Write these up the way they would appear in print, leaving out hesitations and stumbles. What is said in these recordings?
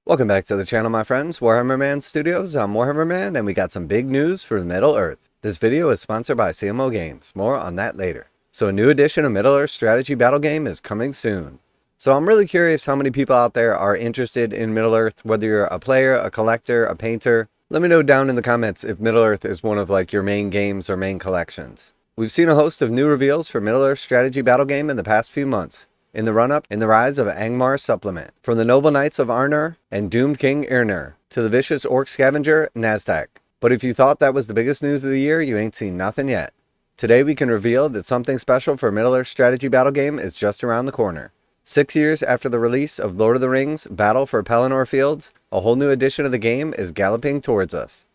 Welcome back to the channel, my friends. Warhammer Man Studios. I'm Warhammer Man, and we got some big news for Middle-earth. This video is sponsored by CMO Games. More on that later. So a new edition of Middle-earth strategy battle game is coming soon. So I'm really curious how many people out there are interested in Middle-earth, whether you're a player, a collector, a painter. Let me know down in the comments if Middle-earth is one of your main games or main collections. We've seen a host of new reveals for Middle-earth strategy battle game in the past few months, in the run-up in the Rise of Angmar supplement. From the noble knights of Aranarth and doomed king Irnir, to the vicious orc scavenger Nazdak. But if you thought that was the biggest news of the year, you ain't seen nothing yet. Today we can reveal that something special for Middle-earth strategy battle game is just around the corner. 6 years after the release of Lord of the Rings Battle for Pelennor Fields, a whole new edition of the game is galloping towards us.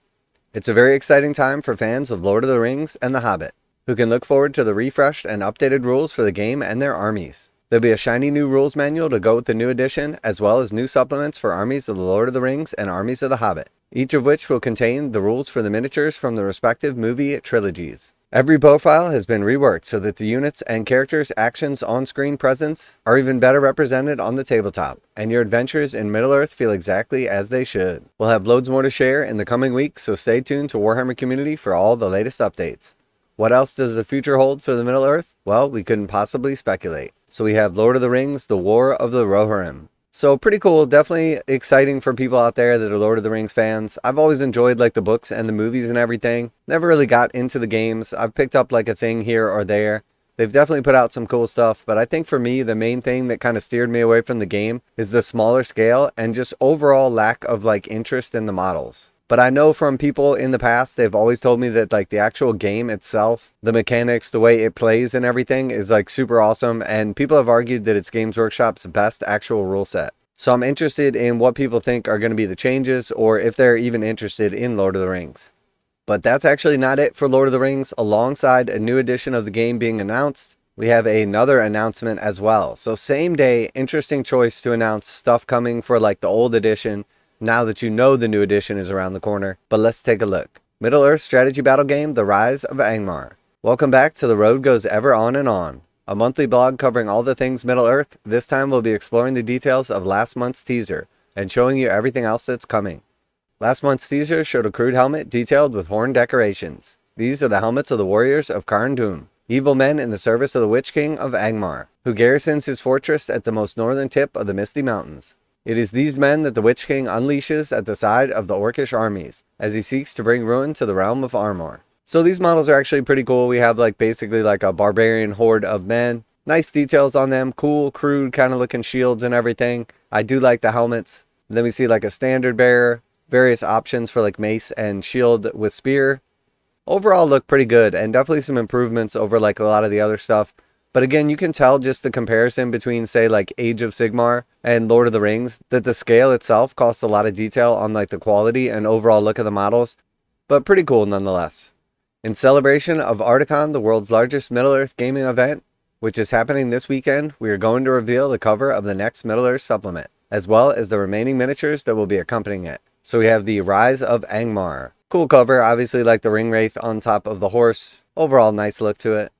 It's a very exciting time for fans of Lord of the Rings and The Hobbit, who can look forward to the refreshed and updated rules for the game and their armies. There'll be a shiny new rules manual to go with the new edition, as well as new supplements for armies of the Lord of the Rings and armies of the Hobbit, each of which will contain the rules for the miniatures from the respective movie trilogies. Every profile has been reworked so that the units and characters' actions on-screen presence are even better represented on the tabletop, and your adventures in Middle-earth feel exactly as they should. We'll have loads more to share in the coming weeks, so stay tuned to Warhammer community for all the latest updates. What else does the future hold for the Middle-earth? Well, we couldn't possibly speculate. So we have Lord of the Rings, The War of the Rohirrim. So pretty cool, definitely exciting for people out there that are Lord of the Rings fans. I've always enjoyed the books and the movies and everything. Never really got into the games. I've picked up a thing here or there. They've definitely put out some cool stuff, but I think for me, the main thing that kind of steered me away from the game is the smaller scale and just overall lack of interest in the models. But I know from people in the past, they've always told me that the actual game itself, the mechanics, the way it plays and everything is super awesome. And people have argued that it's Games Workshop's best actual rule set. So I'm interested in what people think are going to be the changes, or if they're even interested in Lord of the Rings. But that's actually not it for Lord of the Rings. Alongside a new edition of the game being announced, we have another announcement as well. So same day, interesting choice to announce stuff coming for the old edition, now that you know the new edition is around the corner. But let's take a look. Middle-earth strategy battle game, The Rise of Angmar. Welcome back to The Road Goes Ever On and On, a monthly blog covering all the things Middle-earth. This time we'll be exploring the details of last month's teaser and showing you everything else that's coming. Last month's teaser showed a crude helmet detailed with horn decorations. These are the helmets of the warriors of Carn Dûm, evil men in the service of the Witch King of Angmar, who garrisons his fortress at the most northern tip of the Misty Mountains. It is these men that the Witch King unleashes at the side of the orcish armies, as he seeks to bring ruin to the realm of Armor. So these models are actually pretty cool. We have basically a barbarian horde of men. Nice details on them, cool, crude kind of looking shields and everything. I do like the helmets. And then we see a standard bearer, various options for mace and shield with spear. Overall look pretty good, and definitely some improvements over a lot of the other stuff. But again, you can tell just the comparison between, say, Age of Sigmar and Lord of the Rings, that the scale itself costs a lot of detail on the quality and overall look of the models, but pretty cool nonetheless. In celebration of Articon, the world's largest Middle-earth gaming event, which is happening this weekend, we are going to reveal the cover of the next Middle-earth supplement, as well as the remaining miniatures that will be accompanying it. So we have the Rise of Angmar. Cool cover, obviously the ring wraith on top of the horse. Overall nice look to it.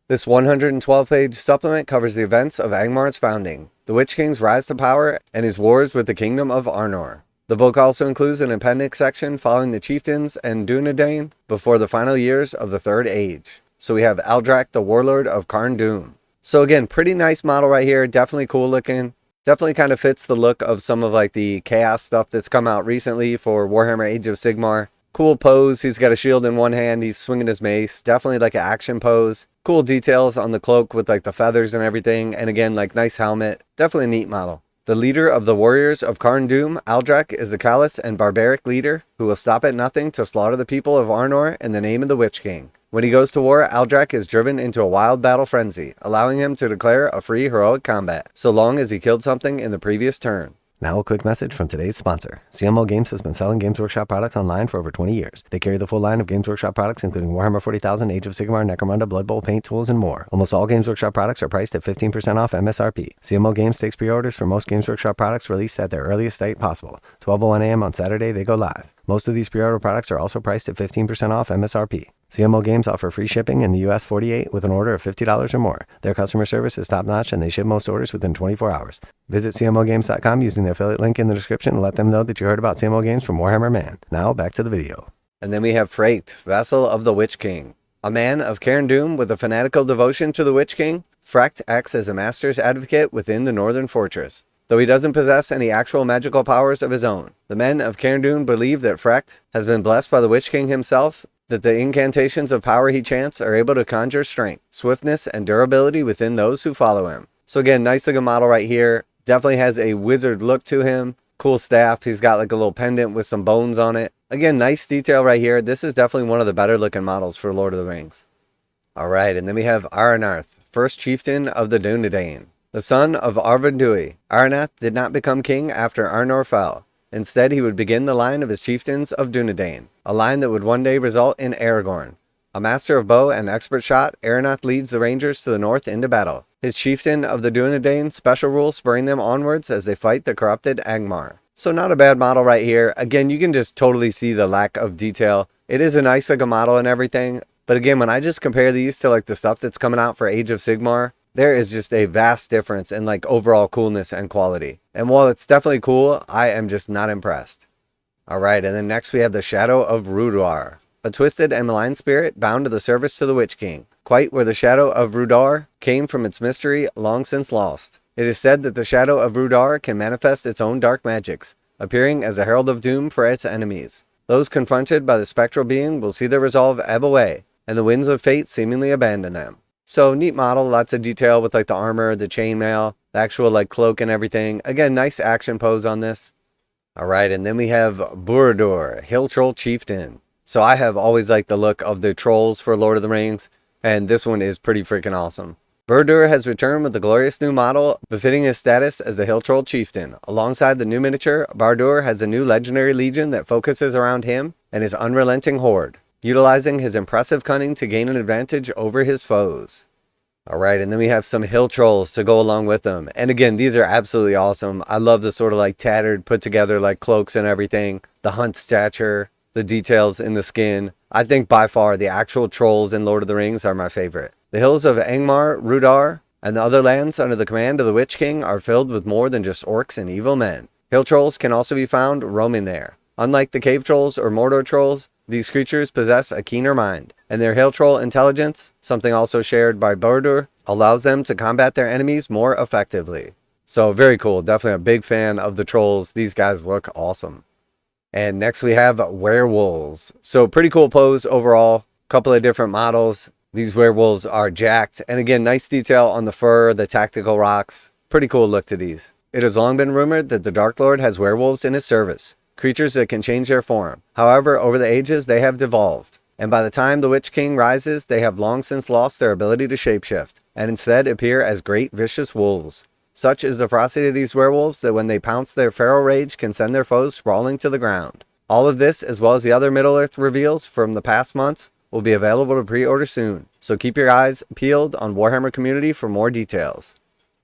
This 112-page supplement covers the events of Angmar's founding, the Witch King's rise to power, and his wars with the Kingdom of Arnor. The book also includes an appendix section following the Chieftains and Dúnedain before the final years of the Third Age. So we have Aldrac, the Warlord of Carn Dûm. So again, pretty nice model right here, definitely cool looking. Definitely kind of fits the look of some of the chaos stuff that's come out recently for Warhammer Age of Sigmar. Cool pose, he's got a shield in one hand, he's swinging his mace, definitely an action pose. Cool details on the cloak with the feathers and everything, and again nice helmet, definitely a neat model. The leader of the warriors of Carn Dûm, Aldrac, is a callous and barbaric leader who will stop at nothing to slaughter the people of Arnor in the name of the Witch King. When he goes to war, Aldrac is driven into a wild battle frenzy, allowing him to declare a free heroic combat, so long as he killed something in the previous turn. Now a quick message from today's sponsor. CMO Games has been selling Games Workshop products online for over 20 years. They carry the full line of Games Workshop products, including Warhammer 40,000, Age of Sigmar, Necromunda, Blood Bowl, paint tools, and more. Almost all Games Workshop products are priced at 15% off MSRP. CMO Games takes pre-orders for most Games Workshop products released at their earliest date possible. 12:01 a.m. on Saturday, they go live. Most of these pre-order products are also priced at 15% off MSRP. CMO Games offer free shipping in the US 48 with an order of $50 or more. Their customer service is top-notch and they ship most orders within 24 hours. Visit CMOgames.com using the affiliate link in the description and let them know that you heard about CMO Games from Warhammer Man. Now, back to the video. And then we have Fráecht, Vassal of the Witch King. A man of Carn Dûm with a fanatical devotion to the Witch King, Fráecht acts as a master's advocate within the northern fortress. Though he doesn't possess any actual magical powers of his own, the men of Carn Dûm believe that Fráecht has been blessed by the Witch King himself, that the incantations of power he chants are able to conjure strength, swiftness, and durability within those who follow him. So again, nice looking model right here. Definitely has a wizard look to him. Cool staff. He's got like a little pendant with some bones on it. Again, nice detail right here. This is definitely one of the better looking models for Lord of the Rings. Alright, and then we have Aranarth, first chieftain of the Dúnedain. The son of Arvenduil, Aranarth did not become king after Arnor fell. Instead, he would begin the line of his chieftains of Dúnedain, a line that would one day result in Aragorn. A master of bow and expert shot, Aranarth leads the rangers to the north into battle. His chieftain of the Dúnedain special rule spurring them onwards as they fight the corrupted Angmar. So not a bad model right here. Again, you can just totally see the lack of detail. It is a nice looking model and everything. But again, when I just compare these to like the stuff that's coming out for Age of Sigmar, there is just a vast difference in like overall coolness and quality. And while it's definitely cool, I am just not impressed. Alright, and then next we have the Shadow of Rhudaur, a twisted and malign spirit bound to the service to the Witch King, quite where the Shadow of Rhudaur came from its mystery long since lost. It is said that the Shadow of Rhudaur can manifest its own dark magics, appearing as a herald of doom for its enemies. Those confronted by the spectral being will see their resolve ebb away, and the winds of fate seemingly abandon them. So neat model, lots of detail with like the armor, the chainmail, the actual like cloak and everything. Again, nice action pose on this. Alright, and then we have Buhrdûr, Hill Troll Chieftain. So I have always liked the look of the trolls for Lord of the Rings, and this one is pretty freaking awesome. Buhrdûr has returned with a glorious new model befitting his status as the Hill Troll Chieftain. Alongside the new miniature, Buhrdûr has a new legendary legion that focuses around him and his unrelenting horde, utilizing his impressive cunning to gain an advantage over his foes. Alright, and then we have some hill trolls to go along with them. And again, these are absolutely awesome. I love the sort of like tattered, put together like cloaks and everything. The hunt stature, the details in the skin. I think by far the actual trolls in Lord of the Rings are my favorite. The hills of Angmar, Rhudaur, and the other lands under the command of the Witch King are filled with more than just orcs and evil men. Hill trolls can also be found roaming there. Unlike the cave trolls or Mordor trolls, these creatures possess a keener mind, and their hill troll intelligence, something also shared by Buhrdûr, allows them to combat their enemies more effectively. So very cool, definitely a big fan of the trolls. These guys look awesome. And next we have werewolves. So pretty cool pose overall, couple of different models. These werewolves are jacked, and again, nice detail on the fur, the tactical rocks. Pretty cool look to these. It has long been rumored that the Dark Lord has werewolves in his service, creatures that can change their form. However, over the ages, they have devolved, and by the time the Witch King rises, they have long since lost their ability to shapeshift, and instead appear as great vicious wolves. Such is the ferocity of these werewolves that when they pounce, their feral rage can send their foes sprawling to the ground. All of this, as well as the other Middle-earth reveals from the past months, will be available to pre-order soon, so keep your eyes peeled on Warhammer Community for more details.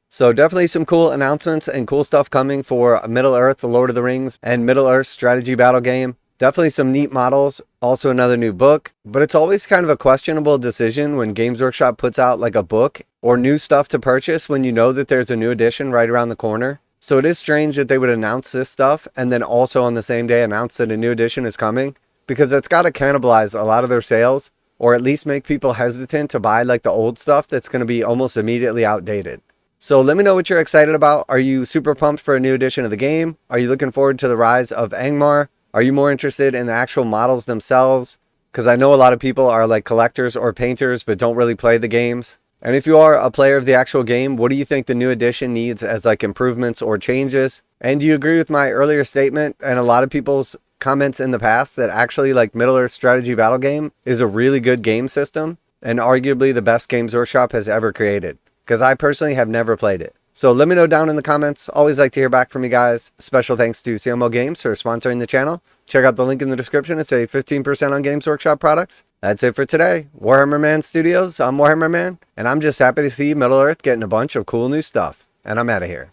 So definitely some cool announcements and cool stuff coming for Middle-earth, The Lord of the Rings, and Middle-earth strategy battle game. Definitely some neat models, also another new book, but it's always kind of a questionable decision when Games Workshop puts out like a book or new stuff to purchase when you know that there's a new edition right around the corner. So it is strange that they would announce this stuff and then also on the same day announce that a new edition is coming, because it's got to cannibalize a lot of their sales, or at least make people hesitant to buy like the old stuff that's going to be almost immediately outdated. So let me know what you're excited about. Are you super pumped for a new edition of the game? Are you looking forward to the Rise of Angmar? Are you more interested in the actual models themselves? Because I know a lot of people are like collectors or painters but don't really play the games. And if you are a player of the actual game, what do you think the new edition needs as like improvements or changes? And do you agree with my earlier statement and a lot of people's comments in the past that actually like Middle-earth strategy battle game is a really good game system and arguably the best Games Workshop has ever created? Because I personally have never played it. So let me know down in the comments. Always like to hear back from you guys. Special thanks to CMO Games for sponsoring the channel. Check out the link in the description and save 15% on Games Workshop products. That's it for today. Warhammer Man Studios, I'm Warhammer Man, and I'm just happy to see Middle-earth getting a bunch of cool new stuff. And I'm out of here.